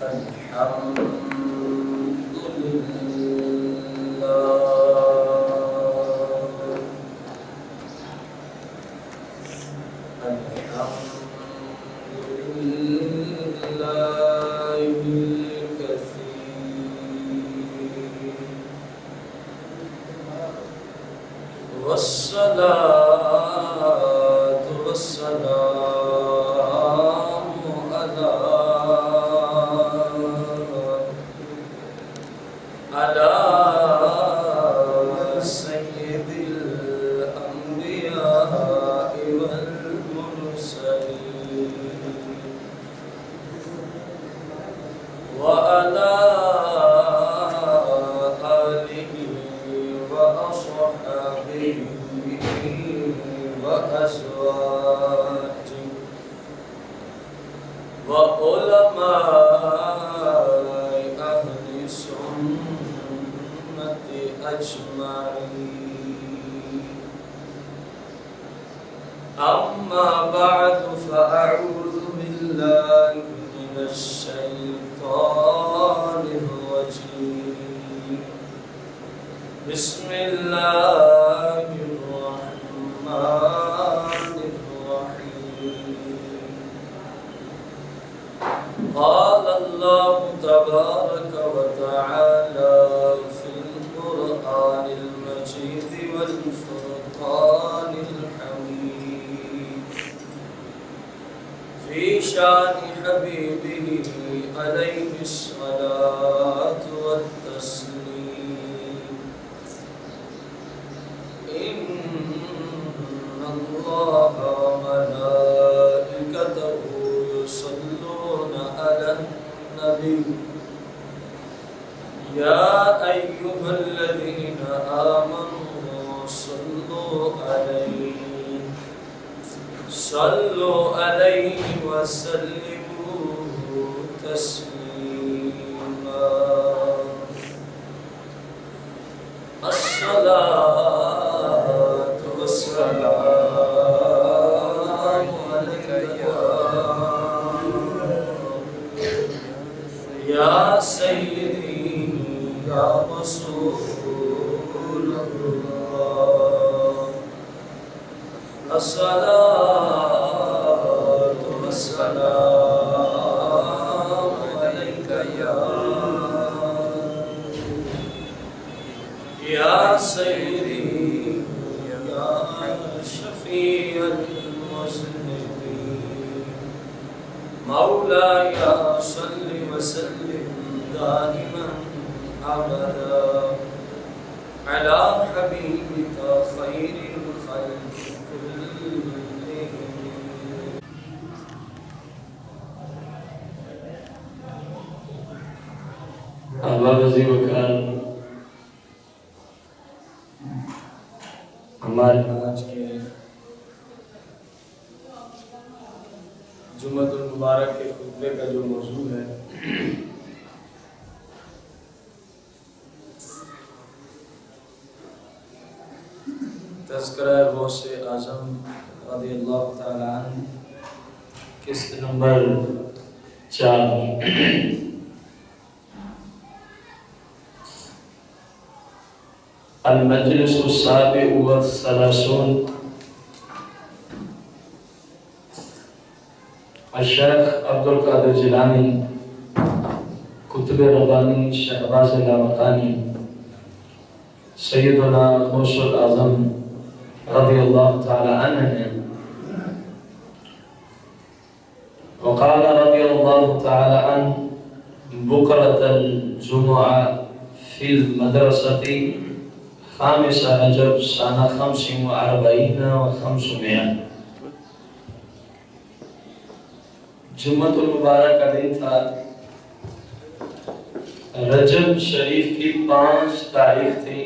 الحمد لله الكثير والصلاة والسلام على سيد الأنبياء والمرسلين وعلى آله وأصحابه وأزواجه وعلماء أهل السنة أجمعين. أما بعد فأعوذ بالله من الشيطان الرجيم. بسم الله الرحمن الرحيم. قال الله تبارك وتعالى في القرآن المجيد والفرقان الحميد في شان حبيبه عليه الصلاة والتسليم. إن الله وملائكته يصلون على النبي يا أيها الذين آمنوا صلوا عليه وسلموا تسليما. الصلاة والسلام عليك يا سيدي يا رسول الله. الصلاة والسلام عليك يا سيدي يا شفيع المذنبين. مولاي صل وسلم دائما أبدا على حبيبك خير الخلق كلهم. احباب عزیز وکرام، ہمارے آج کے جمعۃ المبارک کے خطبے کا جو موضوع ہے تذکرہ غوث اعظم رضی اللہ تعالی عنہ، قسط نمبر 4. المجلس السابع والثلاثون. الشیخ عبدالقادر جیلانی قطب ربانی شہباز لامکانی سیدنا غوث الاعظم رضی اللہ تعالی عنہ نے وقال رضی اللہ تعالی عنہ بکرة الجمعہ فی المدرسة 5 رجب سنة 45 و500. جمعۃ المبارک کا دن تھا. رجب شریف کی 5 تاریخ تھی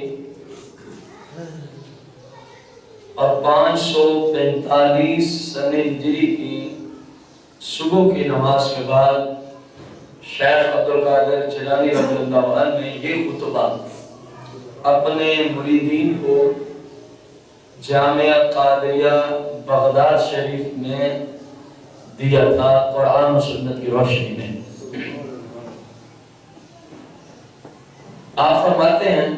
اور 545 سنہ ہجری کی صبح کی نماز کے بعد شیخ عبدالقادر جیلانی رضی اللہ عنہ نے یہ خطبہ اپنے مریدین کو جامعہ قادریہ بغداد شریف میں دیا تھا قرآن و سنت کی روشنی میں. آپ فرماتے ہیں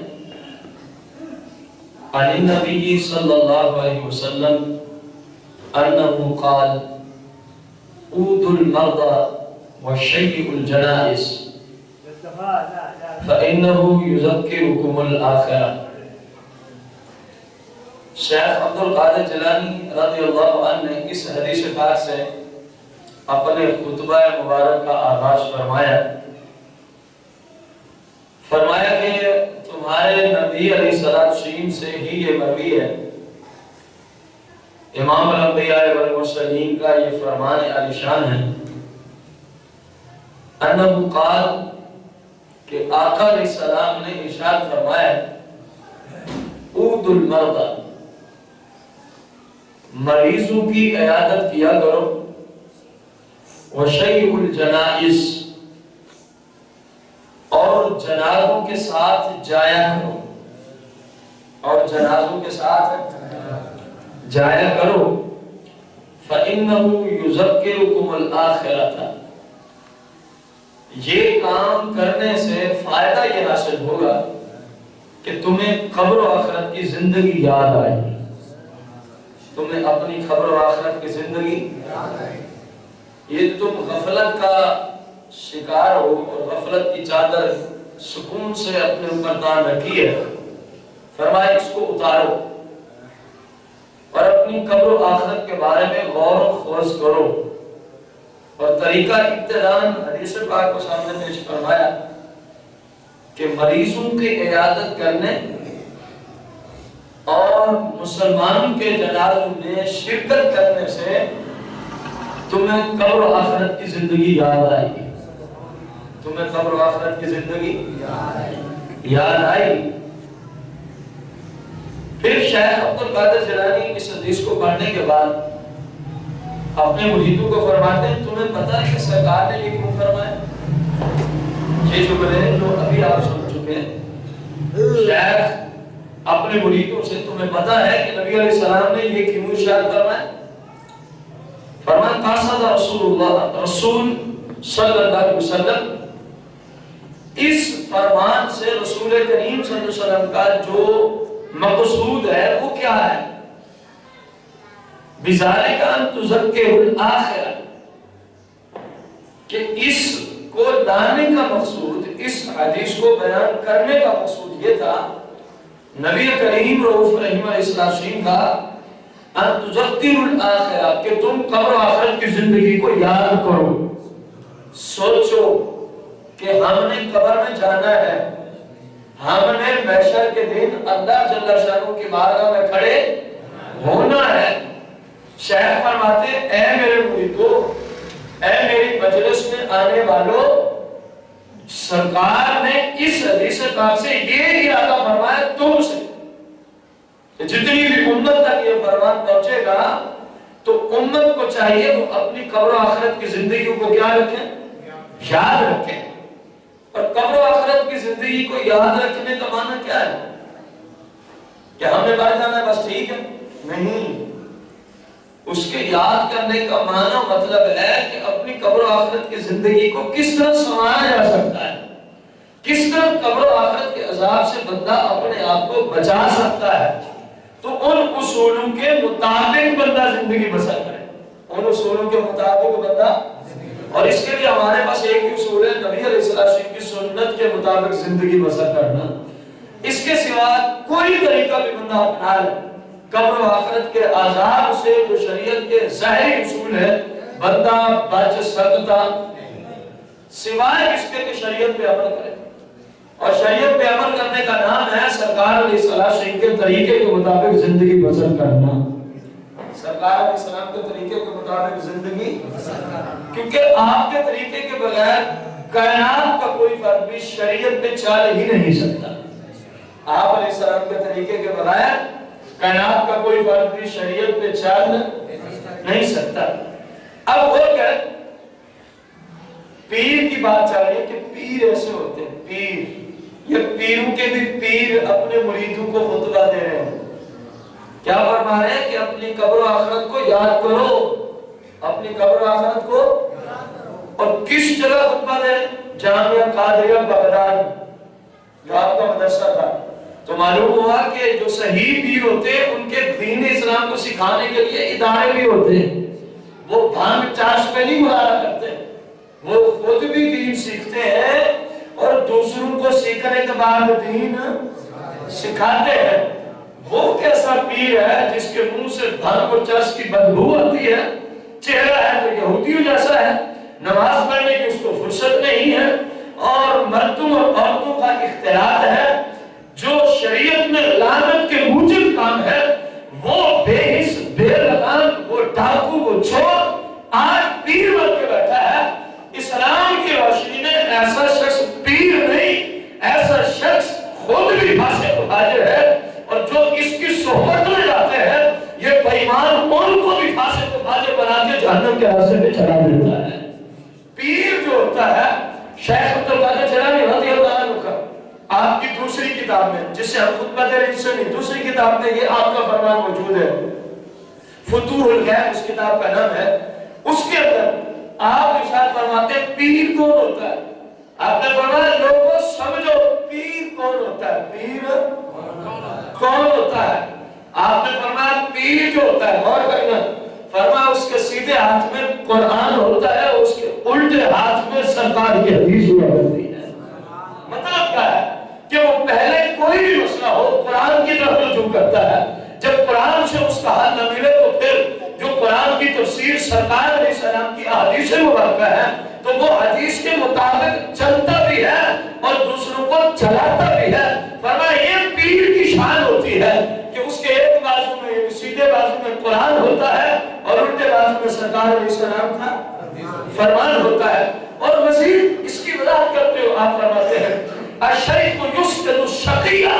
عن النبی صلی اللہ علیہ وسلم انہ قال عودوا المرضى وشيئوا الجنائز فإنه يذكركم الآخرة۔ شیخ عبد القادر جیلانی رضی اللہ عنہ نے اس حدیث پاک سے اپنے خطبہ مبارک کا آغاز فرمایا کہ تمہارے نبی علیہ السلام سے ہی یہ مروی ہے، امام الانبیاء والمرسلین کا یہ فرمان عالی شان ہے، انہو قال کہ آقا علیہ السلام نے ارشاد فرمایا عود المرضى، مریضوں کی عیادت کیا کرو، وشیع الجنائز، اور جنازوں کے ساتھ جایا کرو، اور جنازوں کے ساتھ جایا کرو، فَإِنَّهُ يُذَكِّرُكُمُ الْآخِرَةَ، یہ کام کرنے سے فائدہ یہ حاصل ہوگا کہ تمہیں قبر و آخرت کی زندگی یاد آئے، تمہیں اپنی قبر و آخرت کی زندگی یاد آئے۔ یہ تم غفلت کا شکار ہو اور غفلت کی چادر سکون سے اپنے اوپر تان رکھی ہے، فرمایا اس کو اتارو اور اپنی قبر و آخرت کے بارے میں غور و خوض کرو۔ اور طریقہ ابتداءً حدیث پاک کو سامنے پیش فرمایا کہ مریضوں کی عیادت کرنے اور مسلمانوں کے جنازوں میں شرکت کرنے سے تمہیں قبر و آخرت کی زندگی یاد آئے گی، تمہیں قبر و آخرت کی زندگی یاد آئے گی۔ پھر شیخ عبد القادر جیلانی اس حدیث کو پڑھنے کے بعد اپنے مریدوں کو فرماتے ہیں تمہیں پتہ ہے کہ سرکار نے یہ کیوں فرمایا؟ یہ جملے جو ابھی آپ سن چکے ہیں، شیخ اپنے مریدوں سے تمہیں پتہ ہے کہ نبی علیہ السلام نے یہ کیوں ارشاد فرمایا؟ فرمان قاصد رسول صلی اللہ علیہ وسلم، اس فرمان سے رسول کریم صلی اللہ علیہ وسلم کا جو مقصود ہے وہ کیا ہے؟ بِذَلِكَ أَن تُذَكِّرُ الْآخِرَةَ، کہ اس کو لانے کا مقصود، اس حدیث کو بیان کرنے کا مقصود یہ تھا نبی کریم رؤوف رحیم علیہ السلام کا ان تذکر الآخرہ، کہ تم قبر و آخرت کی زندگی کو یاد کرو، سوچو کہ ہم نے قبر میں جانا ہے، ہم نے محشر کے دن اللہ جل شانہ کی بارگاہ میں کھڑے ہونا ہے۔ شیخ فرماتے اے میرے مریدو، اے میری مجلس میں آنے والوں، سرکار نے اس حدیث پاک سے یہ ارادہ فرمایا تم سے، جتنی بھی امت تک یہ فرمان پہنچے گا تو امت کو چاہیے وہ اپنی قبر و آخرت کی زندگیوں کو کیا رکھیں؟ یاد رکھیں۔ اور قبر و آخرت کی زندگی کو یاد رکھنے کا معنی کیا ہے؟ کہ ہم نے مر جانا ہے بس ٹھیک ہے؟ نہیں، اس کے یاد کرنے کا معنی مطلب ہے کہ اپنی قبر و آخرت کی زندگی کو کس طرح سنوارا جا سکتا ہے، کس طرح قبر و آخرت کے عذاب سے بندہ اپنے آپ کو بچا سکتا ہے، تو ان اصولوں کے مطابق بندہ زندگی بسر کرے، ان اصولوں کے مطابق بندہ، اور اس کے لیے ہمارے پاس ایک ہی اصول ہے، نبی علیہ السلام کی سنت کے مطابق زندگی بسر کرنا۔ اس کے سوا کوئی طریقہ بھی بندہ اپنا لے، قبر و آخرت کے عذاب سے جو شریعت کے ظاہری اصول ہے بندہ بچ سکتا سوائے اس کے کہ شریعت پہ عمل کرے، اور شریعت پہ عمل کرنے کا نام ہے سرکار علیہ السلام کے طریقے کے مطابق زندگی بسر کرنا، سرکار علیہ السلام کے طریقے کے مطابق زندگی بسر کرنا، کیونکہ آپ کے طریقے کے بغیر کائنات کا کوئی فرد بھی شریعت پہ چل ہی نہیں سکتا، آپ علیہ السلام کے طریقے کے بغیر کائنات کا کوئی فرد بھی شریعت پہ چل نہیں سکتا۔ اب وہ کہ پیر کی بات چل رہی ہے کہ پیر ایسے ہوتے ہیں، پیر، یہ پیروں کے بھی پیر اپنے مریدوں کو خطبہ دے رہے ہیں، کیا فرما رہے ہیں کہ اپنی قبر و آخرت کو یاد کرو، اپنی قبر و آخرت کو، اور کس جگہ خطبہ دے رہے ہیں؟ جامعہ قادریہ بغداد، جو آپ کا مدرسہ تھا، تو معلوم ہوا کہ جو صحیح پیر ہوتے ہیں ان کے دین اسلام کو سکھانے کے لیے ادارے بھی ہوتے ہیں. وہ بھانگ چاش پہ نہیں ملایا کرتے، وہ خود بھی دین سیکھتے ہیں اور دوسروں کو سیکھنے کے بعد دین سکھاتے ہیں. وہ کیسا پیر ہے جس کے منہ سے بھانگ اور چرس کی بدبو آتی ہے، چہرہ ہے تو یہودیوں جیسا ہے، نماز پڑھنے کی اس کو فرصت نہیں ہے، اور مردوں اور عورتوں کا اختلاط ہے، جو شریعت میں لعنت کے موجب کام ہے، وہ بے حس بے لگام، وہ ڈاکو، وہ چور آج پیر بن کے بیٹھا ہے. اسلام کی روشنی میں ایسا شخص پیر نہیں، ایسا شخص خود بھی فاسق و فاجر ہے، اور جو اس کی صحبت میں جاتے ہیں یہ بے ایمان ان کو بھی فاسق و فاجر بنا کے جہنم کے راستے میں چلا دیتا ہے. پیر جو ہوتا ہے شیخ عبد القادر جیلانی رضی اللہ عنہ کا، آپ کی دوسری کتاب میں جس سے ہم خطبہ دے رہے ہیں، دوسری کتاب میں یہ آپ کا فرمان موجود ہے، فتوح الغیب اس کتاب کا نام ہے. اس کے اندر آپ ارشاد فرماتے ہیں پیر کون ہوتا ہے. آپ نے فرمایا لوگوں سمجھو پیر کون ہوتا ہے، پیر کون ہوتا ہے. آپ نے فرمایا پیر جو ہوتا ہے، غور کرنا، فرمایا اس کے سیدھے ہاتھ میں قرآن ہوتا ہے، اس کے الٹے ہاتھ میں سرکار کی حدیث ہوا کرتی ہے. مطلب کیا ہے کہ وہ پہلے کوئی بھی مسئلہ ہو قرآن کی طرف رجوع کرتا ہے، جب قرآن سے اس کا حل نہ ملے تو پھر جو قرآن کی تفسیر سرکار علیہ السلام کی احادیث مبارکہ ہے تو وہ حدیث کے مطابق چلتا بھی ہے اور دوسروں کو چلاتا بھی ہے. فرمایا یہ پیر کی شان ہوتی ہے کہ اس کے ایک بازو میں سیدھے بازو میں قرآن ہوتا ہے اور الٹے بازو میں سرکار علیہ السلام کا فرمان ہوتا ہے. اور مزید اس کی وضاحت کرتے ہو آپ فرماتے ہیں الشیخ یسقط الشقیہ.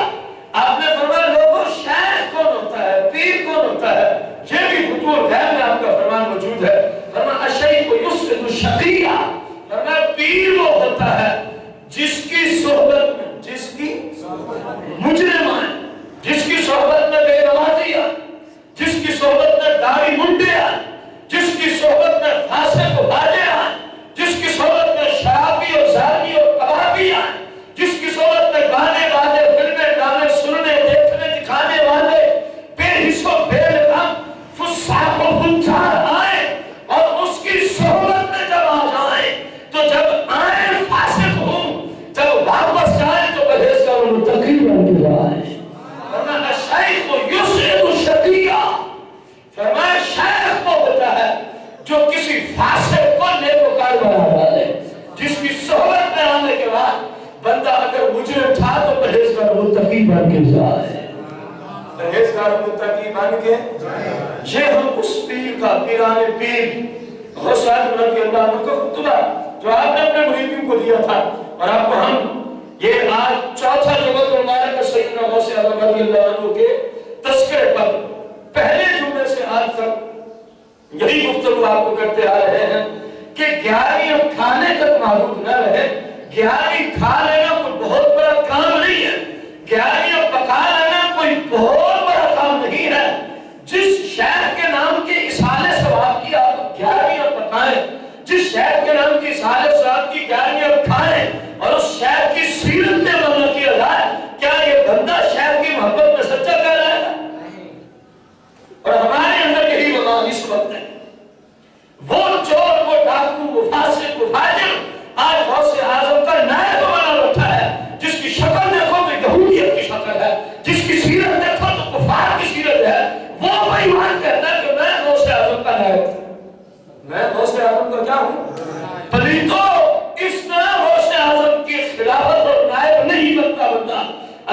آپ نے فرمایا لوگوں شیخ کون ہوتا ہے، پیر کون ہوتا ہے، یہ بھی فتوح الغیب میں آپ کا فرمان موجود ہے. فرمایا الشیخ یسقط الشقیہ، فرمایا پیر وہ ہوتا ہے جس کی صحبت میں، جس کی مجرمان، جس کی صحبت میں بے نمازی ہے، جس کی صحبت میں داڑھی منڈے ہے، جس کی صحبت میں فاسق و فاجر ہے، جس کی صحبت میں شرابی اور زانی اور کبابی ہے، جس کی صحبت میں گانے باجے فلمیں ڈرامے سننے دیکھنے دکھانے والے بے حس و بے لگام فساق و فجار آئے اور اس کی صحبت میں جب آ جائیں تو جب آئے فاسق ہوں، جب واپس جائیں تو پرہیزگار و متقی بن کے جائیں. فرمایا الشیخ یسقط الشقیہ، فرمایا شیخ وہ ہوتا ہے جو کسی فاسق کو نیکوکار بنا ڈالے، جس کی صحبت میں آنے کے بعد بندہ اگر مجرم تھا تو پرہیزگار متقی بن کے جائے، پرہیزگار متقی بن کے. یہ ہم اس پیر کا، پیران پیر غوث اعظم رضی اللہ عنہ کا خطبہ جو آپ نے اپنے مریدوں کو دیا تھا، اور آپ کو ہم یہ آج چوتھا جمعہ مبارک ہے سیدنا غوث اعظم رضی اللہ عنہ کے تذکرے پر پہلے جمعے سے آج تک یہی گفتگو آپ کو کرتے آ رہے ہیں کہ 11ویں کھانے تک محدود نہ رہے. 11ویں کھا لینا کوئی بہت بڑا کام نہیں ہے، 11ویں پکا لینا کوئی بہت بڑا کام نہیں ہے. جس شہر کے نام کی اصحال ثواب کی آپ 11ویں پکائیں، جس شہر کے نام کی اصحال ثواب کی 11ویں کھائیں اور اس شہر کی سیرت میں عمل کیا جائے، کیا یہ بندہ شہر کی محبت میں سچا کہہ رہا ہے؟ اور ہمارے اندر یہی وبا اس وقت ہے. وہ چور، وہ ڈاکو، وہ فاسق، وہ فاجر آج غوث اعظم کا نائب بنا بیٹھا ہے، جس کی شکل دیکھو تو یہودیت کی شکل ہے، جس کی سیرت دیکھو تو کفار کی سیرت ہے. وہ بے ایمان کہتا ہے کہ میں غوث اعظم کا نائب ہوں، میں غوث اعظم کا کیا ہوں؟ پلیتو اس طرح غوث اعظم کی خلافت اور نائب نہیں بنتا بندہ.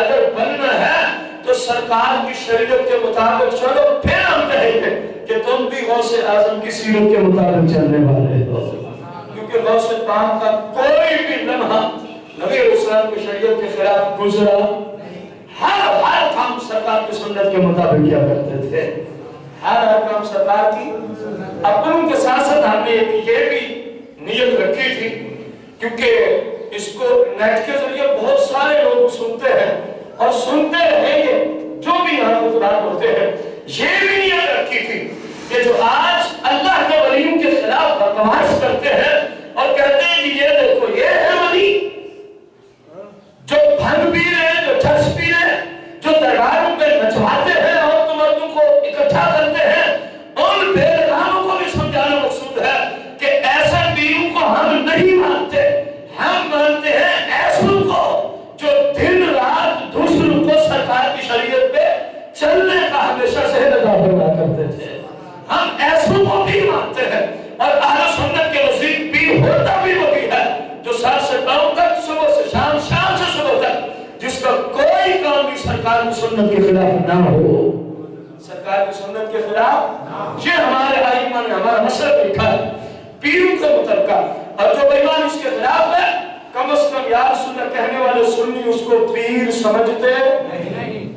اگر بننا ہے تو سرکار کی شریعت کے مطابق چلو، پھر ہم کہیں گے کہ تم بھی غوث اعظم کی سیرت کے مطابق چلنے والے ہو. کیونکہ غوث پاک کا کوئی بھی لمحہ نبی علیہ السلام کی شریعت کے خلاف گزرا، ہر کام سرکار کی سنت کے مطابق کیا کرتے تھے، ہر کام سرکار کی. اپنوں کے ساتھ ساتھ ہم نے یہ بھی نیت رکھی تھی، کیونکہ اس کو نیٹ کے ذریعے بہت سارے لوگ سنتے ہیں اور سنتے رہیں گے، جو بھی یہاں خطبات ہوتے ہیں. یہ بھی نیت رکھی تھی کہ جو آج اللہ کے ولیوں کے خلاف بکواس کرتے ہیں اور کہتے ہیں کہ یہ دیکھو یہ ہے ولی جو بھنگ بھی سنت کے خلاف نہ ہو، سرکار کی سنت کے خلاف۔ یہ ہمارے ائمہ نے ہمارا مسلک لکھا ہے پیروں کے متعلقہ، اور جو بے ایمان اس کے خلاف ہے کم از کم یا رسول اللہ کہنے والے سنی اس کو پیر سمجھتے نہیں۔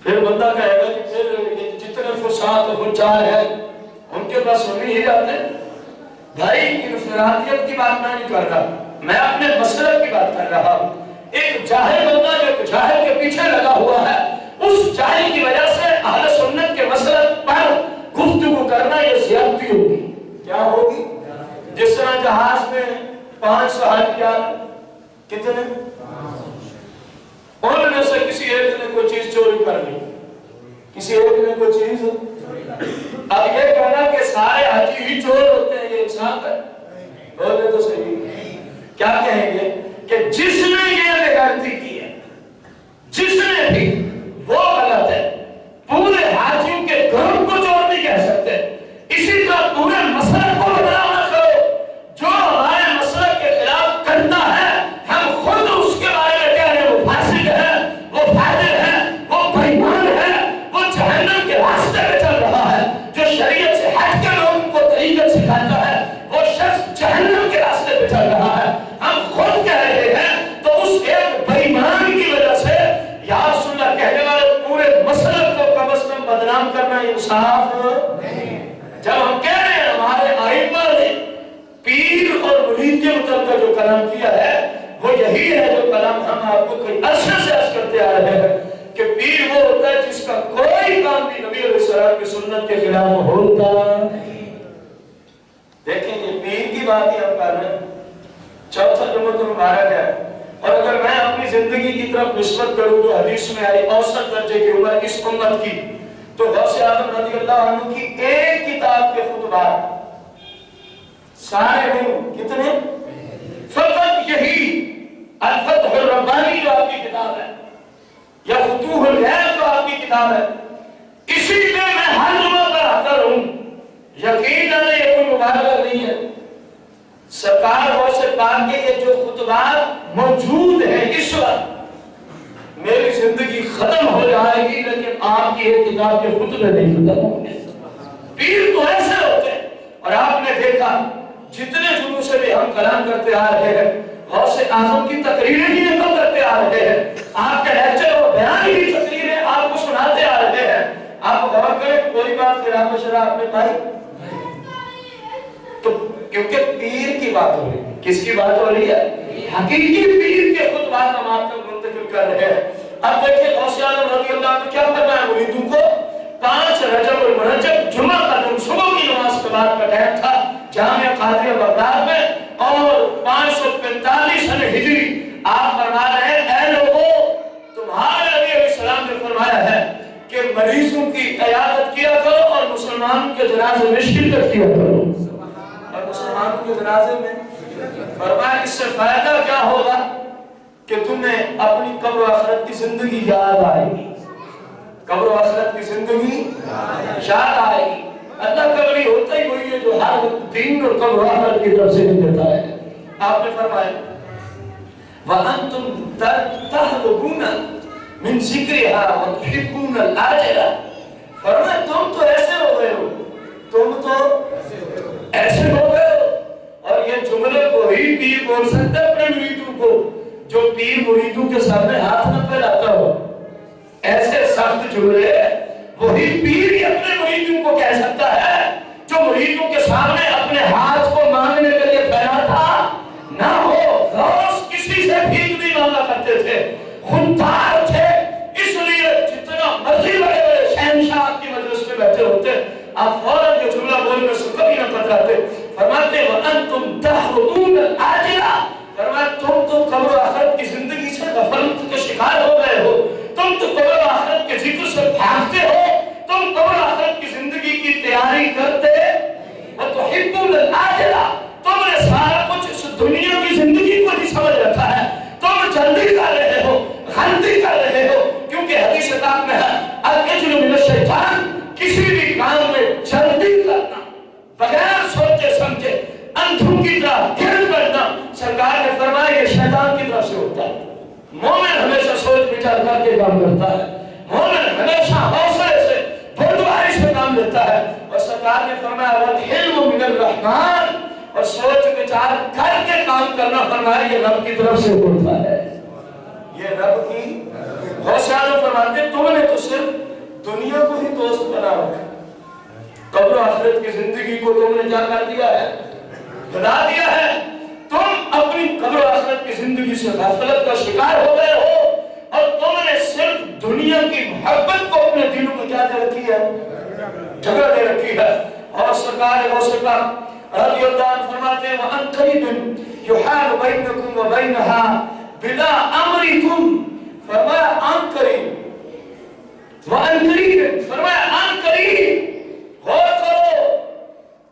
پھر بندہ کہے گا کہ پھر جتنے فساد و حجار ہیں ان کے پاس سنی ہی جاتے ہیں۔ بھائی انفرادیت کی بات میں نہیں کر رہا، میں اپنے مسلک کی بات کر رہا ہوں۔ ایک جاہل بندہ جو جاہل کے پیچھے لگا ہوا ہے، اس جاہل کی وجہ سے اہل سنت کے مسلک پر گفتگو کرنا یہ زیادتی ہوگی۔ کیا ہوگی؟ جس طرح جہاز میں 5 صحابیان، کتنے؟ ان میں سے کسی ایک نے کوئی چیز چوری کر لی، کسی ایک نے کوئی چیز، اب یہ کہنا کہ سارے حاجی ہی چور ہوتے ہیں یہ انصاف ہے؟ بولے تو صحیح۔ کیا کہیں گے کہ جس نے یہ بےغیرتی کی ہے، جس نے بھی، وہ غلط ہے۔ پورے حاجیوں کے گھروں کو چور نہیں کہہ سکتے، اسی طرح پورے مسلک کو بدنام نہ کرو۔ جو ہمارے مسلک کے خلاف کرتا ہے ہم خود اس کے بارے میں کہہ رہے ہیں وہ فاسق ہے، وہ فاجر ہے، وہ بے ایمان ہے، وہ جہنم کے راستے پہ چل رہا ہے۔ جو شریعت سے ہٹ کے لوگوں کو طریقت سکھاتا ہے وہ شخص جہنم کے راستے پہ چل رہا ہے، ہم خود کہہ رہے ہیں۔ تو اس ایک بے ایمان کی وجہ سے یا رسول اللہ کہنے والے پورے مسلک کو کم از کم بدنام کرنا انصاف نہیں۔ جب ہم کہہ رہے ہیں ہمارے ائمہ نے پیر اور مرید کے متعلق جو کلام کیا ہے وہ یہی ہے جو کلام ہم آپ کو کئی عرصے سے عرض کرتے آ رہے ہیں کہ پیر وہ ہوتا ہے جس کا کوئی کام بھی نبی علیہ السلام کی سنت کے خلاف ہوتا نہیں۔ دیکھیں یہ پیر کی بات ہی ہم کر رہے ہیں، چوتھا جمعہ مبارک ہے، اور اگر میں اپنی زندگی کی طرف نسبت کروں تو حدیث میں آئی اوسط درجے کی عمر اس امت کی تو غوث اعظم رضی اللہ عنہ کی ایک کتاب کے خطبات سارے نہیں، کتنے؟ فقط یہی الفتح الربانی جو آپ کی کتاب ہے یا فتوح الغیب جو آپ کی کتاب ہے، اسی میں ہر جمعہ پر آتا رہوں۔ یقین ہے یہ کوئی مبالغہ نہیں ہے، سرکار غوث پاک کے یہ جو خطبات موجود ہیں اس وقت میری زندگی ختم ہو جائے گی لیکن آپ کی ایک کتاب کے خطبے نہیں ختم ہوں گے۔ پیر تو ایسے ہوتے ہیں، اور آپ نے دیکھا جتنے جنوں سے بھی ہم کلام کرتے آ رہے ہیں غوث اعظم کی تقریریں ہی نقل کرتے آ رہے ہیں، آپ کے لیکچر اور بیان ہی تقریریں آپ کو سناتے آ رہے ہیں۔ آپ غور کریں کوئی بات خلاف شرع آپ نے پائی؟ تو کیونکہ پیر کی بات ہو رہی ہے، کس کی بات ہو رہی ہے؟ حقیقی پیر کے خطبات ہم آپ تک منتقل کر رہے ہیں۔ اب دیکھیں غوث اعظم رضی اللہ عنہ کیا فرمایا مریدوں کو؟ 5 رجب المرجب جمعہ کا دن صبح کی نماز کے بعد کا ٹائم تھا جامعہ قادریہ بغداد میں، اور 545 ہجری آپ فرما رہے ہیں اے لوگوں تمہارے نبی علیہ السلام نے فرمایا ہے کہ مریضوں کی عیادت کیا کرو اور مسلمانوں کے جنازے میں شرکت کیا کرو، اور مسلمانوں کے جنازے میں فرمایا اس سے فائدہ کیا ہوگا کہ تمہیں اپنی قبر و آخرت کی زندگی یاد آئے گی، قبر و آخرت کی زندگی یاد آئے گی۔ اللہ کا ولی ہوتا ہی وہی ہے جو ہر دین اور قبر و آخرت کی طرف سے دیتا ہے۔ آپ نے فرمایا وَأَنْتُمْ تَحْلُبُونَ مِنْ ذِكْرِهَا وَتُحِبُّونَ الْآجِلَةَ، فرمایا تم تو ایسے ہو گئے ہو، تم تو ایسے ہو گئے ہو۔ اور یہ جملے کو ہی پیر بول سکتے اپنے مریدوں کو جو پیر مریدوں کے سامنے ہاتھ نہ پھیلاتا ہو، ایسے سخت جملے وہی پیر ہی اپنے مریدوں کو کہہ سکتا ہے جو مریدوں کے سامنے اپنے ہاتھ کو مانگنے کے لیے پھیلاتا نہ ہو۔ غوث کسی سے بھیک نہیں مانگا کرتے تھے، خوددار تھے، اس لیے جتنا مرضی بڑے بڑے شہنشاہ آپ کی مجلس میں بیٹھے ہوتے آپ فوراً جو جملہ بولنے سے کبھی نہ کتراتے۔ فرماتے وَأَنْتُمْ تَحْرُمُونَ الْآجِلَةَ، فرمایا تم تو قبر و آخرت کی زندگی سے غفلت کے شکار ہو گئے ہو، تم تو قبر و آخرت کے ذکر سے بھاگتے ہو، تم قبر و آخرت کی زندگی کی تیاری کرتے وَتُحِبُّونَ الْآجِلَةَ، تم نے سارا کچھ اس دنیا کی زندگی کو ہی سمجھ رکھا ہے، تم جلدی کر رہے ہو، غلطی کر رہے ہو، کیونکہ حدیث پاک میں ہے الْعِجْلُ مِنَ الشَّيْطَانِ، کسی بھی کام میں جلدی کرنا، بغیر سوچے سمجھے اندھوں کی طرح گر پڑنا، سرکار نے فرمایا یہ شیطان کی طرف سے ہوتا ہے۔ مومن ہمیشہ سوچ بچار کر کے کام کرتا ہے، مومن ہمیشہ حوصلے سے بردباری سے کام لیتا ہے. اور سرکار نے فرمایا والحلم من الرحمن، اور سوچ وچار کر کے کام کرنا فرمایا یہ رب کی طرف سے ہوتا ہے. یہ رب کی حوصلہ فرماتے تم نے تو صرف دنیا کو ہی دوست بنا رکھا، قبر و آخرت کی زندگی کو تم نے کیا کر دیا ہے؟ بنا دیا ہے. تم اپنی قبر و آخرت کی زندگی سے غفلت کا شکار ہو گئے ہو، اور تم نے صرف دنیا کی محبت کو اپنے دلوں میں کیا دے رکھی ہے؟ جگہ دے رکھی ہے. اور سرکار غوث رضی اللہ عنہ فرماتے ہیں وَأَنْ قَرِيبٍ يُحَالُ بَيْنَكُمْ وَبَيْنَهَا بِلَا أَمْرِكُمْ، فرمایا آن قریب. وَأَنْ قَرِيبٍ فرمایا آن قریب. غور کرو،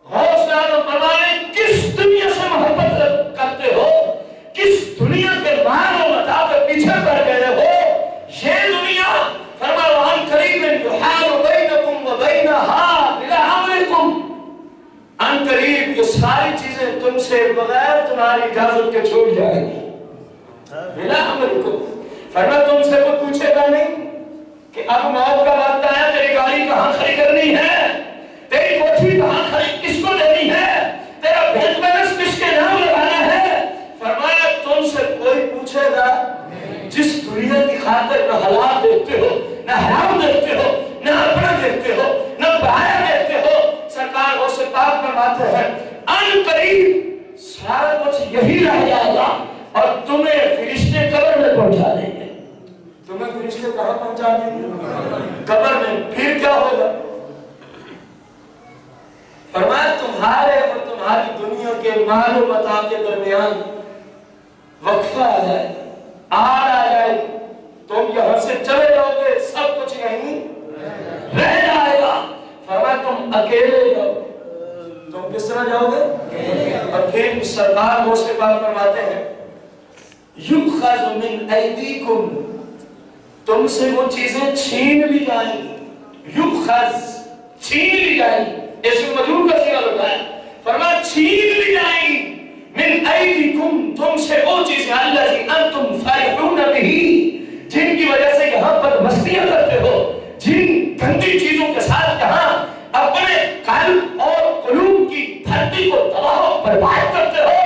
غوث فرمانے کس دنیا سے محبت کرتے ہو، کس دنیا کے مال و متاع کے پیچھے پڑ گئے ہو. یہ دنیا فرمایا وَأَنْ قَرِيبٍ يُحَالُ بَيْنَكُمْ وَبَيْنَهَا بِلَا أَمْرِكُمْ، ان قریب یہ ساری چیزیں تم سے بغیر تمہاری اجازت کے چھوٹ جائیں گی. بلا امرکم، فرمایا تم سے کوئی پوچھے گا نہیں کہ اب موت کا وقت آیا، تیری گاڑی کہاں کھڑی کرنی ہے، تیری کوٹھی کہاں کھڑی کس کو دینی ہے، تیرا بینک بیلنس کس کے نام لگانا ہے. فرمایا تم سے کوئی پوچھے گا. جس دنیا کی خاطر نہ حلال دیکھتے ہو، نہ حرام دیکھتے ہو، نہ اپنا دیکھتے ہو، نہ باہر دیکھتے ہو، سرکار غوث پاک فرماتے ہیں ان قریب سارا کچھ یہی رہ جائے گا اور تمہیں فرشتے قبر میں پہنچا دیں گے. تمہیں فرشتے کہاں پہنچا دیں گے؟ قبر میں. پھر کیا ہوگا؟ فرمایا تمہارے اور تمہاری دنیا کے مال و متاع کے درمیان وقفہ آ جائے، آڑ آ جائے. تم یہاں سے چلے جاؤ گے، سب کچھ یہیں رہ جائے گا. فرمایا تم اکیلے جاؤ. تم کس طرح جاؤ گے؟ اور پھر سرکار غوث پاک فرماتے ہیں یُؤْخَذُ مِنْ أَيْدِيكُمْ، تم سے وہ چیزیں چھین لی جائیں گی. یُؤْخَذ چھین لی جائیں گی، اسم مجرور کا صیغہ لگا ہے. فرمایا چھین لی جائیں گی من ایدیکم، تم سے وہ چیزیں الذی انتم فارحون بہ، جن کی وجہ سے یہاں پر مستیاں کرتے ہو، جن گندی چیزوں کے ساتھ یہاں اپنے قلب اور قلوب کی دھرتی کو تباہ و برباد کرتے ہو.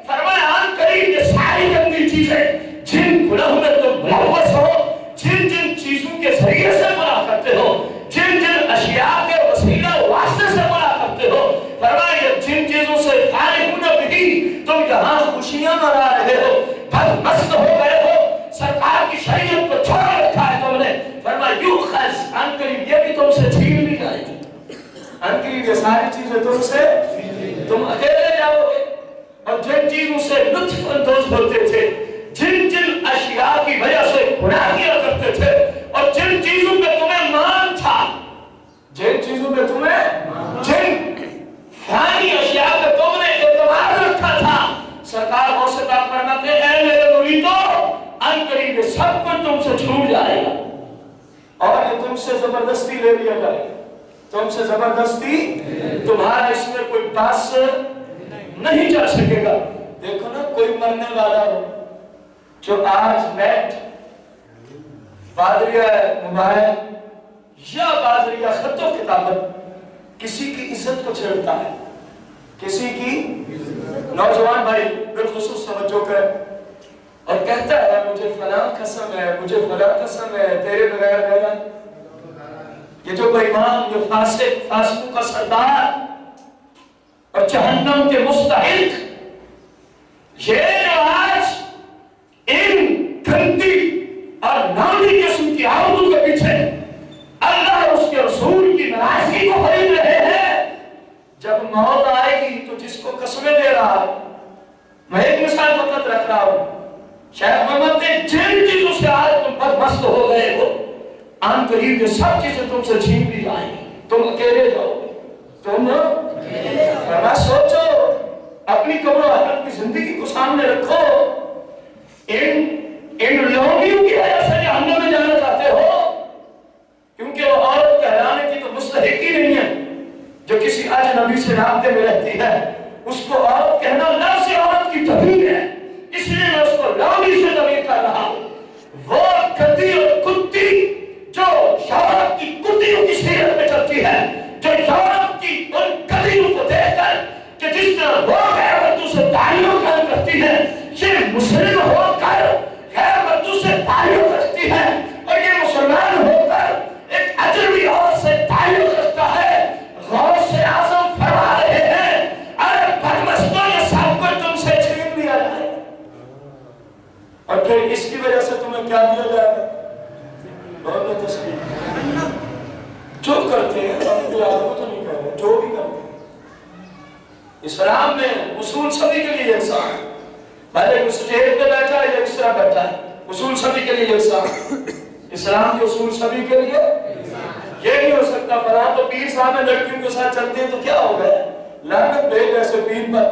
فرمایا آن قریب یہ ساری گندی چیزیں جن گناہوں میں تم ملوث ہو، جن جن چیزوں کے ذریعے سے گناہ کرتے ہو، جن جن اشیاء کے وسیلہ واسطے سے گناہ کرتے ہو، فرمایا یہ جن چیزوں سے فارغون بہ تم یہاں خوشیاں منا رہے ہو، بد مست ہو گئے ہو، سرکار کی شریعت کو چھوڑ رکھا ہے تم نے. فرمایا یؤخذ ان قریب یہ بھی تم سے چھین لی جائے گی. ان قریب یہ ساری چیزیں تم سے، تم اکیلے جاؤ گے. اور جن چیزوں سے لطف اندوز ہوتے تھے، جن جن اشیاء کی وجہ سے گناہ کیا کرتے تھے، اور جن چیزوں پہ تمہیں مان تھا، جن چیزوں پہ تمہیں، جن فانی اشیاء پہ تم نے اعتماد رکھا تھا، سرکار غوث پاک فرماتے ہیں اے میرے مریدو ان قریب یہ سب کچھ تم سے چھوٹ جائے گا اور یہ تم سے زبردستی لے لیا جائے گا. تم سے زبردستی، تمہارا اس میں کوئی پاس نہیں جا سکے گا. دیکھو نا کوئی مرنے والا ہو جو آج نیٹ بادریہ موبائل یا بادریہ خط و کتابت کسی کی عزت کو چھیڑتا ہے، کسی کی، نوجوان بھائی بالخصوص توجہ کرے، اور کہتا ہے مجھے فلاں قسم ہے، مجھے فلاں قسم ہے تیرے بغیر میرا، یہ جو بے ایمان، یہ فاسق، فاسقوں کا سردار اور جہنم کے مستحق، یہ جو آج ان گندی اور نامی قسم کی عورتوں کے پیچھے اللہ اور اس کے رسول کی ناراضگی کو خرید رہے ہیں، جب موت آئے گی تو جس کو قسمیں دے رہا ہے، میں ایک مثال فقط رکھ رہا ہوں، شیخ محمد نے جن چیزوں سے آج تم بدمست ہو گئے ہو، آن قریب یہ سب چیزیں تم سے چھین لی جائیں گی. تم اکیلے جاؤ گے. تم فرما سوچو، اپنی قبر و آخرت کی زندگی کو سامنے رکھو. ان لوگوں کی وجہ سے جہنم میں جانا چاہتے ہو، کیونکہ وہ عورت کہلانے کی تو مستحق ہی نہیں ہے. جو کسی اجنبی سے رابطے میں رہتی ہے اس کو عورت کہنا لفظ عورت کی توہین ہے، اس لیے میں اس کو لوگی سے ضمیر کر رہا ہوں. وہ گدی اور کتی جو شوہر رکھتی ہے، یہ مسلم ہو کر غیر مردوں سے تعلق رکھتی ہے، اور یہ مسلمان ہو کر ایک اجنبی عورت سے تعلق رکھتا ہے۔ غوث اعظم فرما رہے ہیں اے بدمستوں، یہ سب کچھ تم سے چھین لیا جائے اور پھر اس کی وجہ سے تمہیں کیا دیا جائے گا؟ بہت تسلیم جو کرتے ہیں ہم کو آپ کو تو نہیں کہہ رہے، جو بھی کرتے ہیں اسلام میں اصول سبھی کے لیے یکساں ہے، بھلے کوئی سٹیج پہ بیٹھا ہے یا اس طرح بیٹھا ہے، اصول سبھی کے لیے یکساں ہے۔ اسلام کے اصول سبھی کے لیے یہ نہیں ہو سکتا فلاں تو پیر صاحب میں لڑکیوں کے ساتھ چلتے ہیں تو کیا ہو گیا، لعنت بھیج ایسے پیر پر،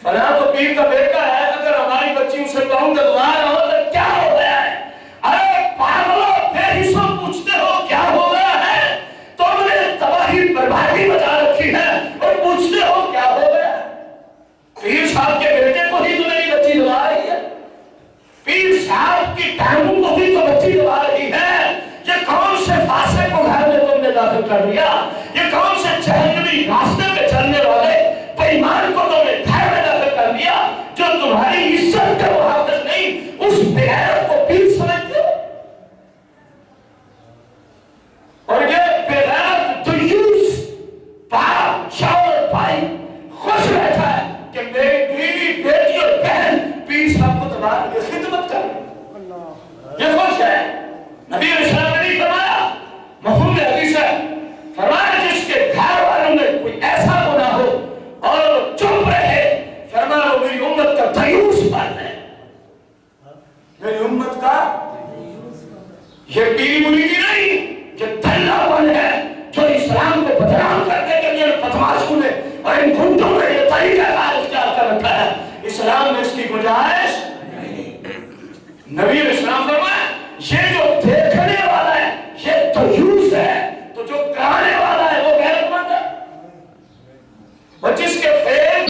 فلاں تو پیر کا بیٹا ہے، اگر ہماری بچی اسے پاؤں دلوا رہا ہو تو کیا ہو گیا ہے؟ ارے پاگلو، پھر ہی سب پوچھتے ہو کیا ہو گیا ہے؟ تم نے تباہی بربادی بتا رکھی ہے اور پوچھتے ہو کیا ہو گیا ہے؟ پیر صاحب کے بیٹے کو ہی تو میری بچی دلوا رہی ہے، پیر صاحب کی ٹانگوں کو بھی تو بچی دلوا رہی ہے۔ یہ کون سے فاسق کو گھر میں تم نے داخل کر دیا؟ یہ کون سے جہنمی راستے پہ چلنے والے بے ایمان کو تم نے گھر میں داخل کر دیا جو تمہاری عزت کا محافظ نہیں، اس بے غیرت کو پیر سمجھتے ہو؟ اور یہ بے غیرت دیوس باپ شاور بھائی خوش بیٹھا ہے کہ میری بیوی بیٹی اور بہن پیر صاحب کو دبا کے خدمت کر، یہ خوش ہے۔ نبی علیہ السلام نے نہیں فرمایا، مفہوم حدیث ہے، فرمایا جس کے گھر والوں میں کوئی ایسا گناہ ہو اور چپ رہے، فرمایا وہ میری امت کا دیوس مرد ہے، میری امت کا یہ پیری مریدی نہیں، یہ دلہ بن ہے جو اسلام کو بدنام کرنے کے لیے بدماشوں نے اور ان گنڈوں نے یہ طریقہ کار اختیار کر رکھا ہے، اسلام میں اس کی گنجائش نہیں۔ نبی علیہ السلام فرمایا یہ جو دیکھنے والا ہے یہ دیوس ہے، تو جو کرانے والا ہے وہ غیرت مند ہے، اور جس کے فیل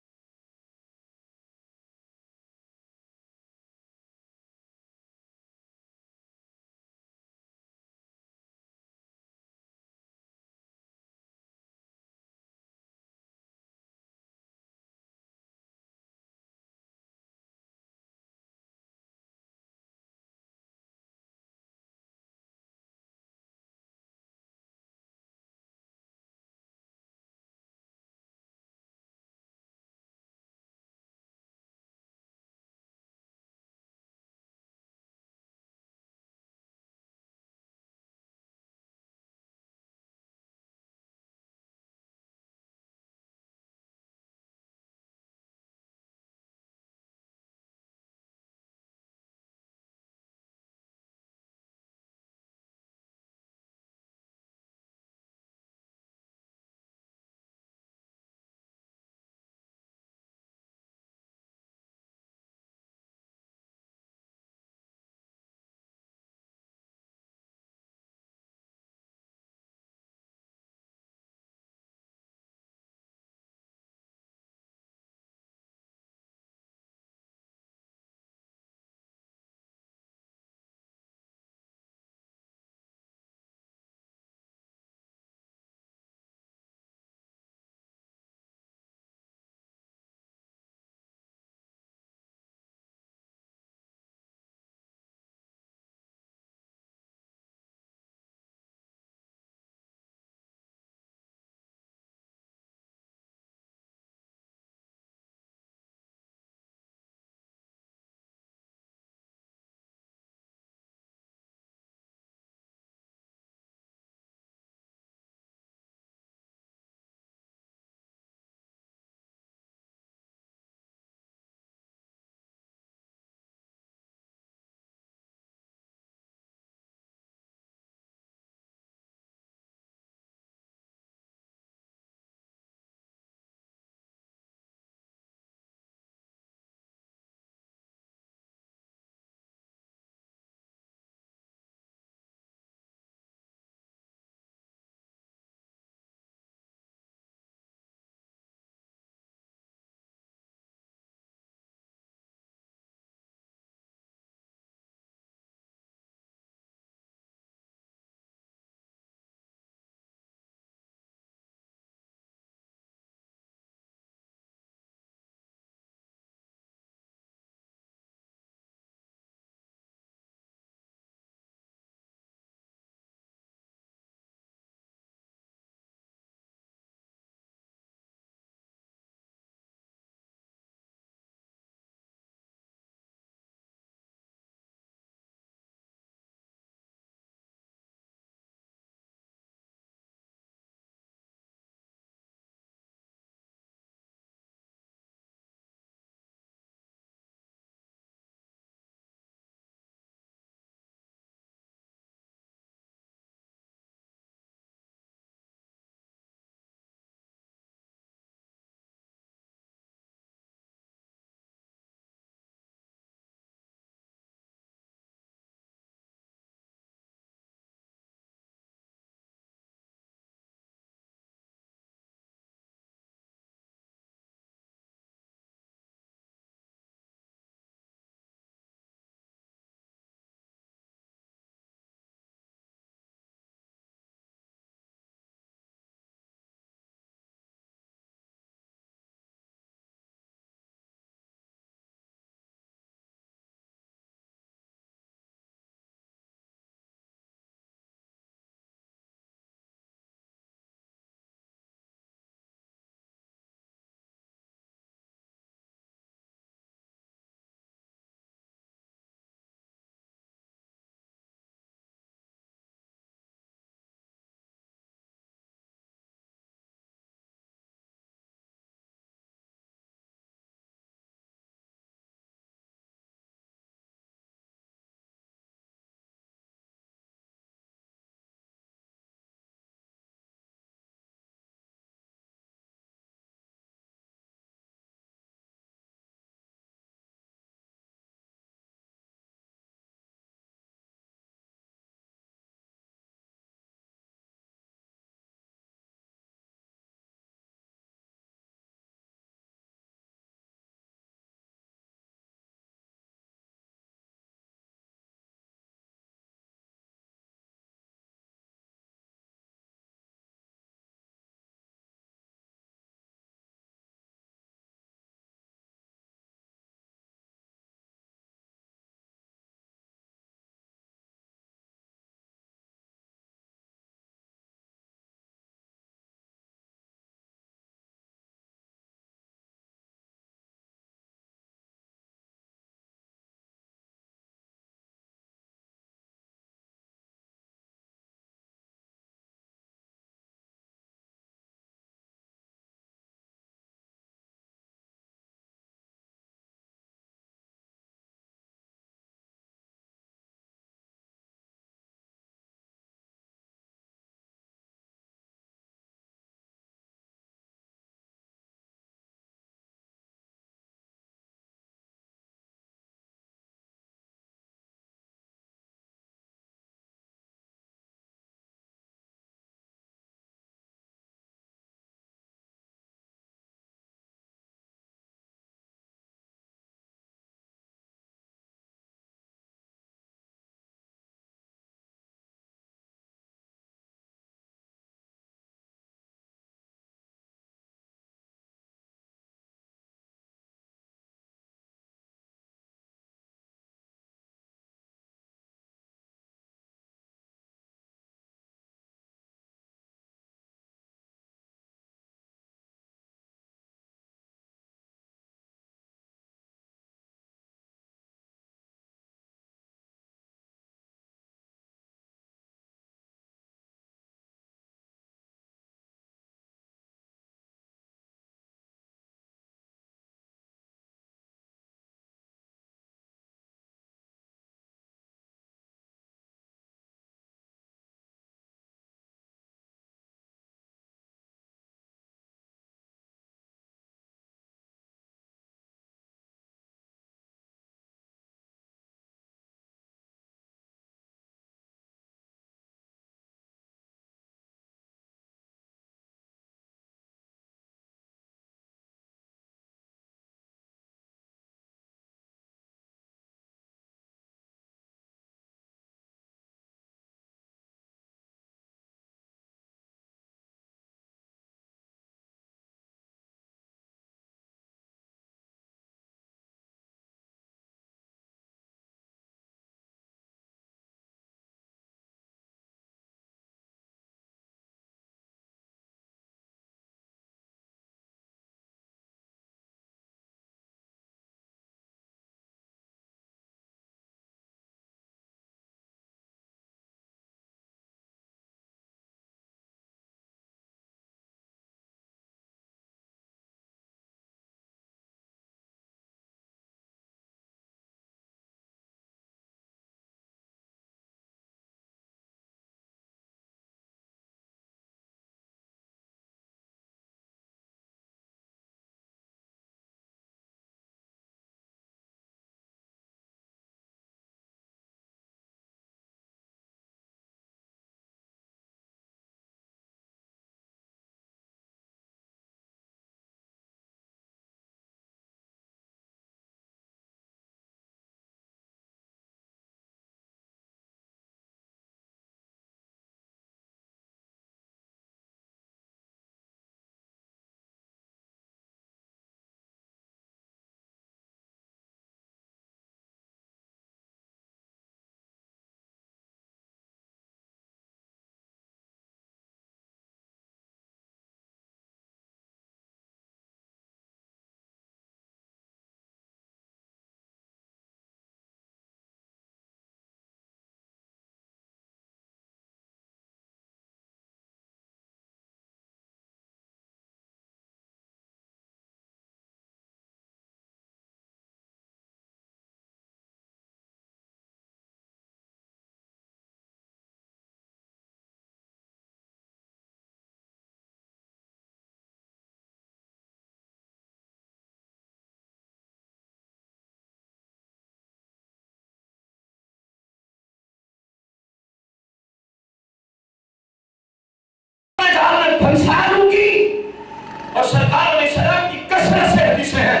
سرکار علیہ السلام کی کثرت سے حدیثیں ہیں،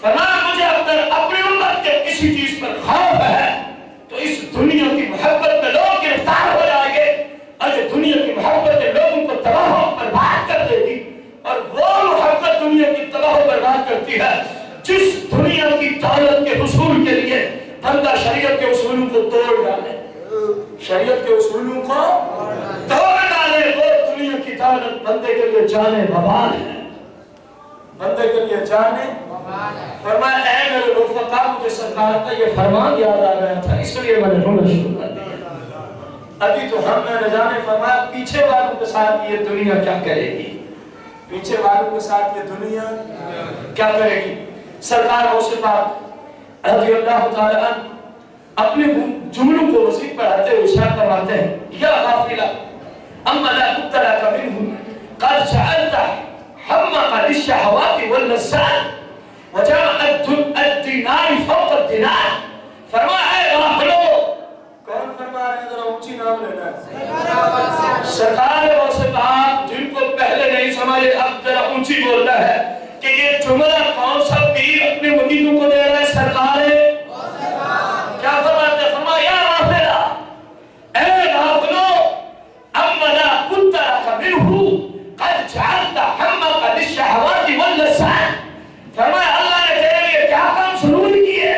فرمایا مجھے اپنی امت کے کسی چیز پر خوف ہے تو اس دنیا کی محبت میں لوگ گرفتار ہو جائیں گے، اور یہ دنیا کی محبت لوگوں کو تباہ و برباد کر دے گی، اور وہ محبت دنیا کی تباہ و برباد کرتی ہے جس دنیا کی دولت کے حصول کے لیے بندہ شریعت کے اصولوں کو توڑ ڈالے، شریعت کے اصولوں کو توڑ ڈالے، وہ دنیا کی دولت بندے کے لیے جانے وبال ہے، بندے کے لیے جانے وبال ہے۔ فرمایا اے میرے رفقا، مجھے سرکار کا یہ فرمان یاد آ گیا تھا، اس لیے میں نے رونا شروع کر دیا۔ ابھی تو ہم نے جانے، فرمایا پیچھے والوں کے ساتھ یہ دنیا کیا کرے گی، پیچھے والوں کے ساتھ یہ دنیا کیا کرے گی۔ سرکار غوث پاک رضی اللہ تعالی عنہ اپنے جملوں کو مزید پڑھاتے ہوئے ارشاد فرماتے ہیں، یا غافلا اما لا بد لك منه قد جعلت همك للشهوات واللذات وجعل الدينار فوق الدينار۔ فرمایا اے غافلو، کون فرما رہے ہیں؟ ذرا اونچی نام لینا ہے، سرکار غوث پاک جن کو پہلے نہیں سمجھے اب ذرا اونچی بولنا ہے کہ یہ جملہ کون سا پیر اپنے مریدوں کو دے رہا ہے؟ سرکار کیا فرماتے ہیں؟ فرمایا یا غافلا، اے غافلو، اما لا بد لك منه قد جعلت همك للشهوات واللذات۔ فرمایا اللہ نے تیرے لیے کیا کام ضروری کیے،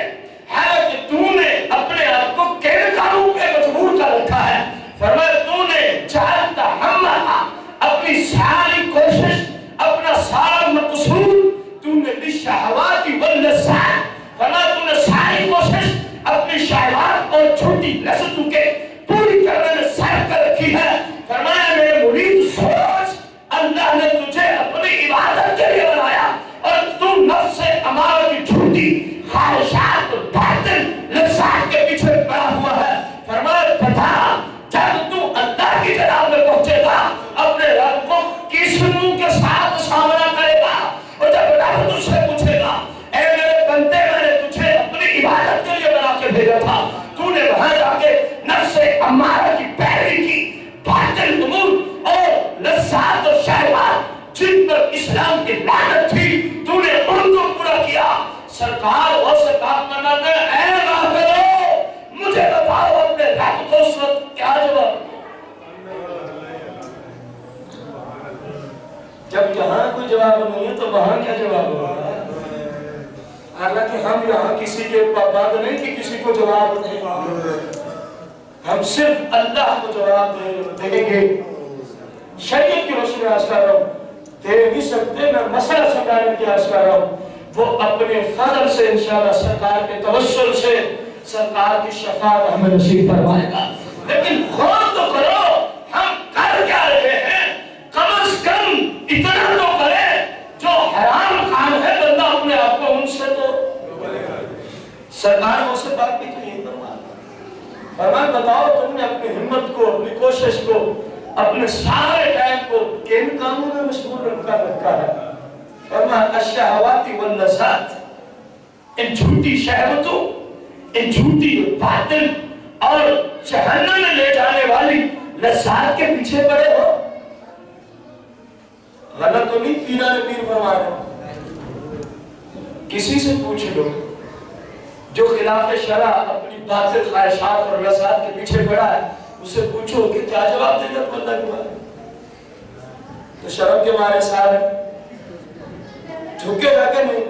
حالانکہ تو نے اپنے آپ کو کن کاموں پہ مجبور کر رکھا ہے۔ فرمایا تو نے جعلت همك، اپنی ساری کوشش، اپنا سارا مقصود تو نے للشهوات واللذات، فرمایا تو نے ساری کوشش اپنی شہوات اور چھوٹی لذتوں کے پوری کرنے میں صرف کر رکھی ہے۔ فرمایا میرے مرید سوچ، اللہ نے تجھے اپنی عبادت کے لیے بنایا اور تو نفس امارہ کی جھوٹی خواہشات اور باطل لذات کے پیچھے پڑا ہوا ہے۔ فرمایا بتا، جب تو اللہ کی جناب میں پہنچے گا اپنے رب کو کس منہ کے ساتھ سامنا کرے گا، اور جب رب تجھ سے پوچھے گا اے میرے بندے میں نے تجھے اپنی عبادت کے لیے بنا کے بھیجا تھا، تو نے وہاں جا کے نفس امارہ کی پیروی کی، باطل امور اور لذات اور شہوات جن پر اسلام کی لعنت تھی تو نے ان کو پورا کیا۔ سرکار غوث پاک فرماتے ہیں اے غافلو، مجھے بتاؤ اپنے رب کو اس وقت کیا جواب۔ جب یہاں کوئی جواب نہیں ہے تو وہاں کیا جواب ہوگا؟ حالانکہ ہم یہاں کسی کے پابند نہیں کہ کسی کو جواب نہیں، ہم صرف اللہ کو جواب دیں گے۔ شریعت کی روشنی میں عرض کر رہا ہوں، دے بھی سکتے، میں مسئلہ سمجھانے کی عرض کر رہا ہوں، وہ اپنے فضل سے انشاءاللہ سرکار کے توسل سے سرکار کی شفاعت ہمیں نصیب فرمائے گا۔ لیکن غور تو کرو ہم کر کیا رہے ہیں، کم از کم اتنا تو کرے جو حرام کام ہے بندہ اپنے آپ کو ان سے تو سرکار سے بات بھی تو یہی فرمایا بتاؤ تم نے اپنی ہمت کو، اپنی کوشش کو، اپنے سارے ٹائم کو کن کاموں میں مشغول رکھا ہے؟ فرمایا الشہوات واللذات، ان جھوٹی شہوتوں، ان جھوٹی باطل اور جہنم میں لے جانے والی لذات کے پیچھے پڑے ہو۔ غلط تو نہیں پیرا نے پیر فرما رہے، کسی سے پوچھ لو جو خلاف شرع اپنی باطل خواہشات اور لذات کے پیچھے پڑا ہے، اسے پوچھو کہ کیا جواب دے گا تو اللہ کے بارے تو شرم کے مارے سارے جھکے گا کہ نہیں۔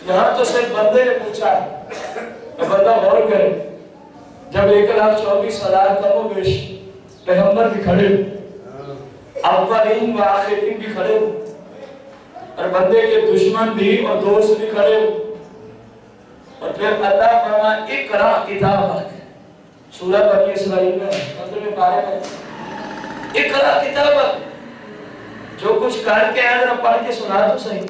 یہاں تو صرف بندے نے پوچھا ہے، بندہ غور کرے، جب 1,24,000 کم و بیش پیغمبر بھی کھڑے، اولین و آخرین بھی کھڑے، اور بندے کے دشمن بھی اور دوست بھی کھڑے، اور پھر اللہ فرمایا اقرا کتابک، سورہ بنی اسرائیل میں 15ویں پارے میں اقرا کتابک، جو کچھ کر کے آیا ذرا پڑھ کے سنا تو صحیح،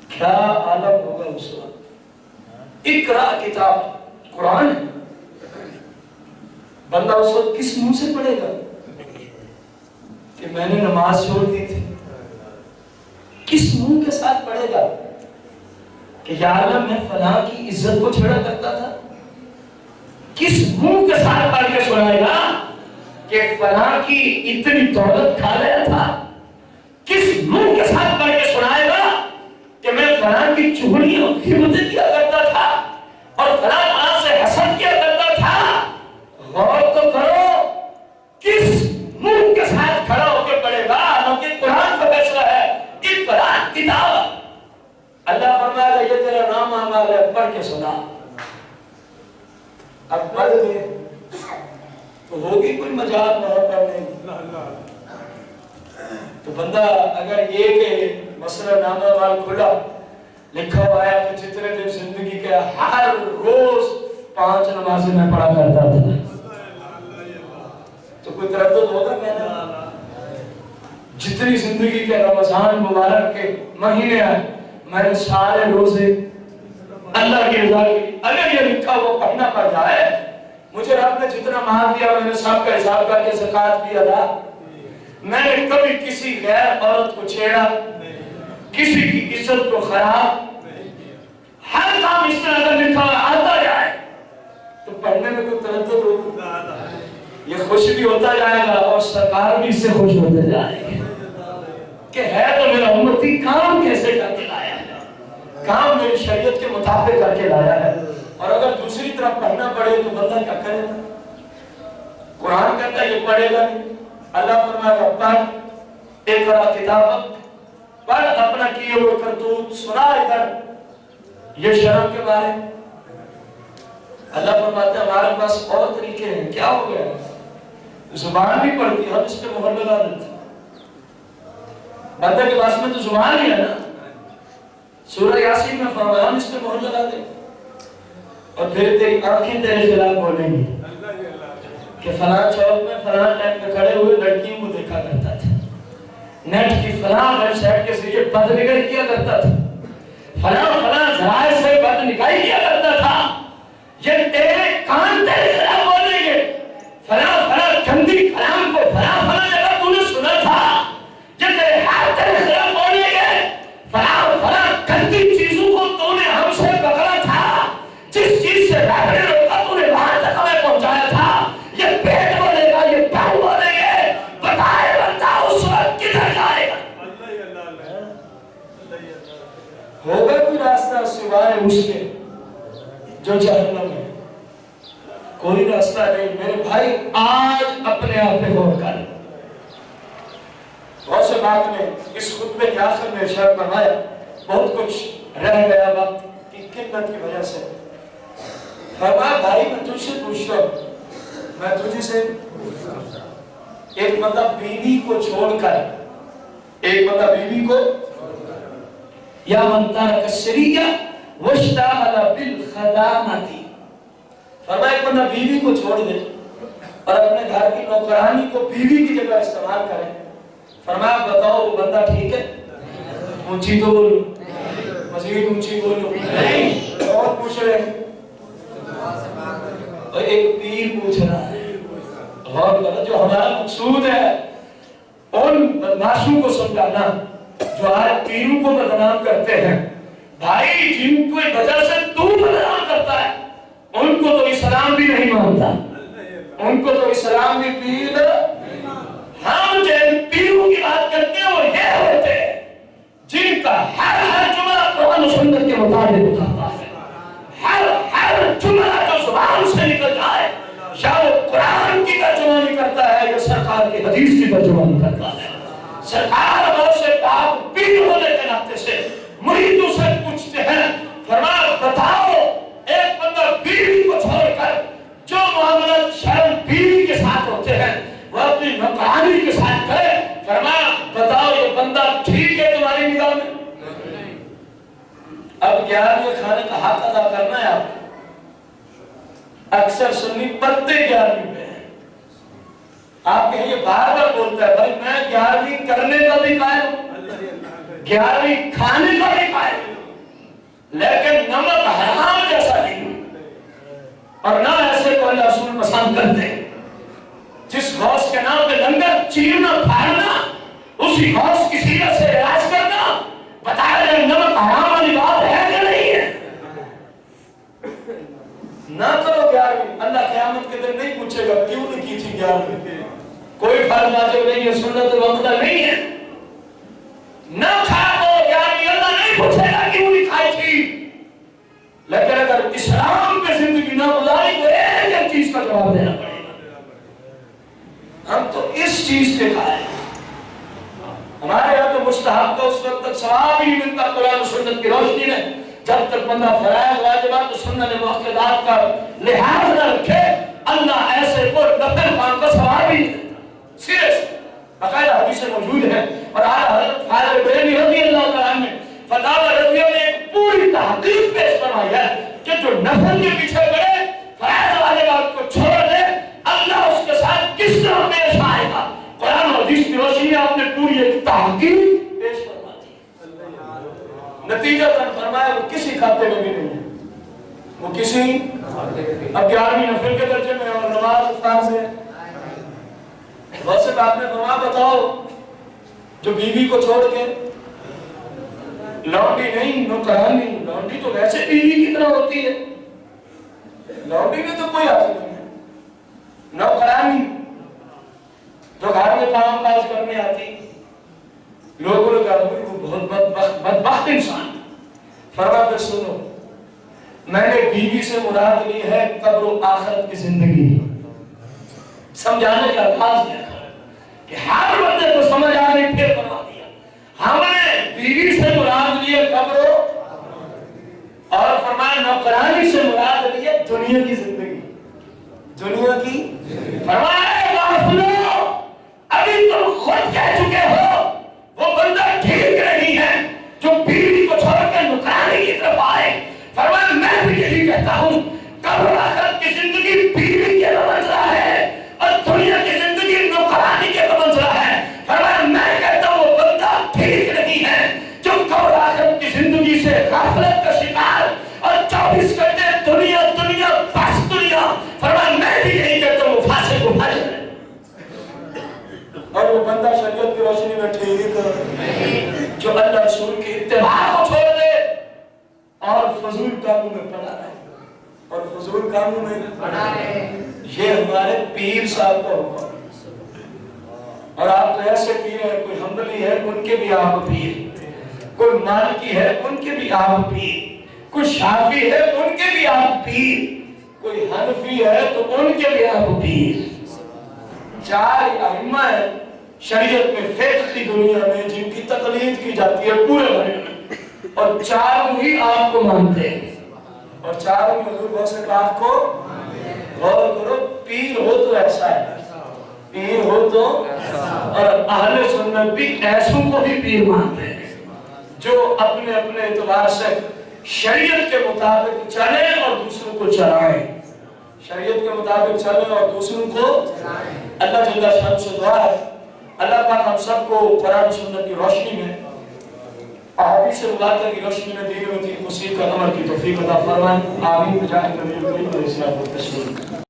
کیا عالم ہوگا اس وقت۔ اقرا کتاب قرآن ہے، بندہ اس وقت کس منہ سے پڑھے گا کہ میں نے نماز چھوڑ دی تھی، کس منہ کے ساتھ پڑھے گا کہ یا اللہ میں فلاں کی عزت کو چھڑا کرتا تھا، کس منہ کے ساتھ پڑھ کے سنائے گا کہ فلاں کی اتنی دولت کھا لیا تھا، منہ کے ساتھ پڑھ کے سنائے گا کہ میں فلاں کی چغلیاں غیبتیں کیا کرتا تھا اور فلاں سے حسد کیا کرتا تھا؟ غور تو کرو کس منہ کے ساتھ کھڑا ہو کے پڑھے گا؟ نہ کہ قرآن کا فیصلہ ہے، اقرا کتاب۔ اللہ فرمائے گا یہ تیرا نام اعمال ہے، پڑھ کے سنا۔ اب پڑھ دے تو ہوگی کوئی مجال نہ پڑھنے کی۔ تو بندہ اگر یہ کہ مسئلہ نام اعمال کھلا لکھا ہوا ہے کہ جتنے دن زندگی کے ہر روز 5 نمازیں میں پڑھا کرتا تھا، تو کوئی تردد ہوگا کہنا؟ جتنی زندگی کے رمضان مبارک کے مہینے آئے میں نے سارے روزے اللہ کی رضا کے، اگر یہ لکھا وہ پڑھنا پڑ جائے، مجھے رب نے جتنا مال دیا میں نے سب کا حساب کر کے زکات بھی ادا، میں نے کبھی کسی غیر عورت کو چھیڑا، کسی کی عزت کو خراب، ہر کام اس طرح اگر لکھا آتا جائے تو پڑھنے میں کوئی تردد ہوگا؟ یہ خوش بھی ہوتا جائے گا اور سرکار بھی اس سے خوش ہوتے جائے گی کہ ہے تو میرا امتی، کام کیسے کر کے لایا ہے، کام میری شریعت کے مطابق کر کے لایا ہے۔ اور اگر دوسری طرف پڑھنا پڑے تو بندہ کیا کرے گا؟ قرآن کہتا ہے یہ پڑھے گا نہیں، اللہ فرمائے گا پڑھ، اقرا کتابک، پڑھ اپنا کیے ہوئے کرتوت سنا ادھر۔ یہ شرم کے بارے اللہ فرماتے ہیں ہمارے پاس اور طریقے ہیں، کیا ہو گیا؟ زبان بھی پڑھتی ہے، ہم اس پہ مہر لگا دیتے ہیں۔ بندہ کے پاس میں تو زبان ہی ہے نا، سورہ یاسین میں فرمایا ہم اس پہ مہر لگا دیں اور پھر تیری آنکھیں تیرے خلاف بولیں گی کہ فلاں چوک میں فلاں ٹائم پہ کھڑے ہوئے لڑکیوں کو دیکھا کرتا تھا، نیٹ کی فلاں ویب سائٹ کے ذریعے بد نگاہی کیا کرتا تھا، فلاں ذرائع سے بد نگاہی کیا کرتا تھا، یہ تیرے کان تیرے خلاف بولیں گے، فلاں گندی کلام کو فلاں جگہ تو نے سنا تھا، یہ تیرے ہاتھ تیرے خلاف بولیں گے، فلاں گندی چیزوں کو تو نے ہم سے پکڑا تھا، جس چیز سے رہنے روکا تو نے وہاں تک ہمیں پہنچایا تھا، یہ پیٹ بولے گا، یہ پاؤں بولیں گے، بتائے بندہ اس وقت کدھر جائے گا؟ ہوگا کوئی راستہ سوائے اس کے جو جہنم ہے؟ کوئی راستہ نہیں میرے بھائی۔ آج اپنے آپ پہ غور کر، بہت سے بات نے اس خطبے کے آخر میں ارشاد فرمایا، بہت کچھ رہ گیا وقت کی قلت کی وجہ سے، فرمایا بھائی میں تجھ سے پوچھتا ہوں، میں تجھے سے ایک بندہ بیوی کو چھوڑ کر، ایک بندہ بیوی کو یا من ترک الشریعہ واشتغل بالخدامۃ، فرمایا ایک بندہ بیوی کو چھوڑ دے اور اپنے گھر کی نوکرانی کو بیوی کی جگہ استعمال کرے، فرمایا بتاؤ وہ بندہ ٹھیک ہے؟ اونچی تو بولو، مزید اونچی بولو، اور پوچھ رہے ہیں اور ایک پیر پوچھ رہا ہے۔ غور کرو، جو ہمارا مقصود ہے ان بدماشوں کو سمجھانا جو آج پیروں کو بدنام کرتے ہیں، بھائی جن کو وجہ سے تو بدنام کرتا ہے ان کو تو اسلام بھی نہیں مانتا، ان کو تو اسلام بھی پیر، ہم جن پیروں کی بات کرتے ہیں وہ یہ ہوتے ہیں جن کا ہر جملہ قرآن و سنت کے مطابق ہوتا ہے، ہر جملہ جو زبان سے نکل جائے یا وہ قرآن کی ترجمانی کرتا ہے یا سرکار کی حدیث کی ترجمانی کرتا ہے۔ سرکار بہت سے پاک پیر ہونے کے ناطے سے مریدوں سے پوچھتے ہیں، فرمایا بتاؤ ایک بندہ بیوی کو چھوڑ کر جو معاملات شرم بیوی کے ساتھ ہوتے ہیں وہ اپنی نوکرانی کے ساتھ کرے، فرمایا بتاؤ یہ بندہ ٹھیک ہے تمہاری نگاہ میں؟ اب 11ویں کھانے کا حق ادا کرنا ہے آپ، اکثر سنی پڑھتے 11ویں پہ ہیں، آپ کہیں یہ بار بار بولتا ہے بھائی میں 11ویں کرنے کا بھی قائل ہوں، 11ویں کھانے کا بھی قائل ہوں، لیکن نمک حرام جیسا نہیں اور نہ ایسے کو اللہ رسول پسند کرتے، جس غوث کے نام پہ لنگر چیرنا پھاڑنا، اسی غوث کی سیرت سے علاج کرنا، بتایا جائے نمک حرام والی بات ہے کہ نہیں ہے؟ نہ کرو 11ویں، اللہ قیامت کے دن نہیں پوچھے گا کیوں نہیں کی تھی 11ویں، کوئی فرض واجب نہیں ہے، سنت وقت نہیں ہے، نہ کھا دو، یعنی اللہ نہیں پوچھے گا کیوں نہیں کھائی تھی، لیکن اگر اسلام پہ زندگی نہ گزاری تو ایک ایک چیز کا جواب دینا پڑے گا۔ ہم تو اس چیز کے قائل ہیں، ہمارے یہاں تو مستحب کا اس وقت تک ثواب ہی نہیں ملتا قرآن و سنت کی روشنی میں جب تک بندہ فرائض واجبات و سنن مؤکدات کا لحاظ نہ رکھے، اللہ ایسے کو نفل کام کا ثواب ہی نہیں دیتا۔ سیریس باقاعدہ حدیث موجود ہے، اور اعلیٰ حضرت فاضل بریلوی رضی اللہ تعالیٰ عنہ نے فتاوی رضویہ میں ایک پوری تحقیق پیش فرمائی ہے کہ جو نفل کے پیچھے پڑے، فرائض واجبات کو چھوڑ دے، اللہ اس کے ساتھ کس طرح پیش آئے گا۔ قرآن و حدیث کی روشنی میں آپ نے پوری ایک تحقیق پیش فرما دی، نتیجہ فرمایا وہ کسی کھاتے میں بھی نہیں ہے، وہ کسی اب 11ویں نفل کے درجے میں اور نماز فرض ہے۔ ویسے آپ نے فرمایا بتاؤ جو بیوی کو چھوڑ کے، لونڈی نہیں، نوکرانی، لونڈی تو ویسے بیوی کی طرح ہوتی ہے، لونڈی میں تو کوئی حاصل نہیں ہے، نوکرانی جو گھر میں کام کاج کرنے آتی، لوگوں نے کہا وہ بہت بدبخت انسان۔ فرمایا پھر سنو، میں نے بیوی سے مراد لی ہے قبر و آخرت کی زندگی، سمجھانے کا انداز دیا کہ ہر بندے کو سمجھ آ گئی، پھر فرما دیا ہم نے بیوی سے مراد لیے قبر اور فرمایا نوکرانی سے مراد لیے دنیا کی زندگی، دنیا کی۔ فرمایا غافلو، ابھی تم خود کہہ چکے ہو وہ بندہ ٹھیک نہیں ہے جو بیوی کو چھوڑ کے نوکرانی کی طرف آئے۔ فرمایا میں بھی یہی کہتا ہوں، قبر آخرت کی زندگی بیوی کے منزلہ ہے اور دنیا کی زندگی نوکرانی کے منزلہ ہے۔ فرمایا میں کہتا ہوں وہ بندہ ٹھیک نہیں ہے جو قبر آخرت کی زندگی سے غفلت کا شکار اور 24 گھنٹے دنیا دنیا بس دنیا۔ فرمایا میں بھی یہی کہتا ہوں وہ فاسق و فاجر ہے، اور وہ بندہ شریعت کی روشنی میں ٹھیک جو اللہ رسول کی اتباع کو چھوڑ دے اور فضول کاموں میں پڑا رہے، اور فضول کاموں میں پڑا رہے۔ یہ ہمارے پیر صاحب کا حکم، اور آپ تو ایسے پیر ہیں، کوئی حنبلی ہے ان کے بھی آپ پیر، کوئی مالکی ہے ان کے بھی آپ پیر، کوئی شافعی ہے ان کے بھی آپ پیر، کوئی حنفی ہے تو ان کے بھی آپ پیر۔ 4 ائمہ ہیں شریعت میں، فقہ کی دنیا میں، جن کی تقلید کی جاتی ہے پورے بھارت میں، اور 4 ہی آپ کو مانتے ہیں، اور 4 ہی حضور غوث پاک کو غور کرو۔ پیر ہو تو ایسا ہے، پیر ہو تو، اور اہل سنت بھی ایسوں کو بھی پیر مانتے ہیں جو اپنے اپنے اعتبار سے شریعت کے مطابق چلیں اور دوسروں کو چلائیں، شریعت کے مطابق چلیں اور دوسروں کو۔ اللہ جل شانہ سے دعا ہے اللہ پاک ہم سب کو قرآن و سنت کی روشنی میں، احادیث مبارکہ کی روشنی میں دین و دین کو سیکھ کر عمل کی توفیق عطا فرمائے۔ آمین بجاہ نبی کریم علیہ الصلوۃ والتسلیم۔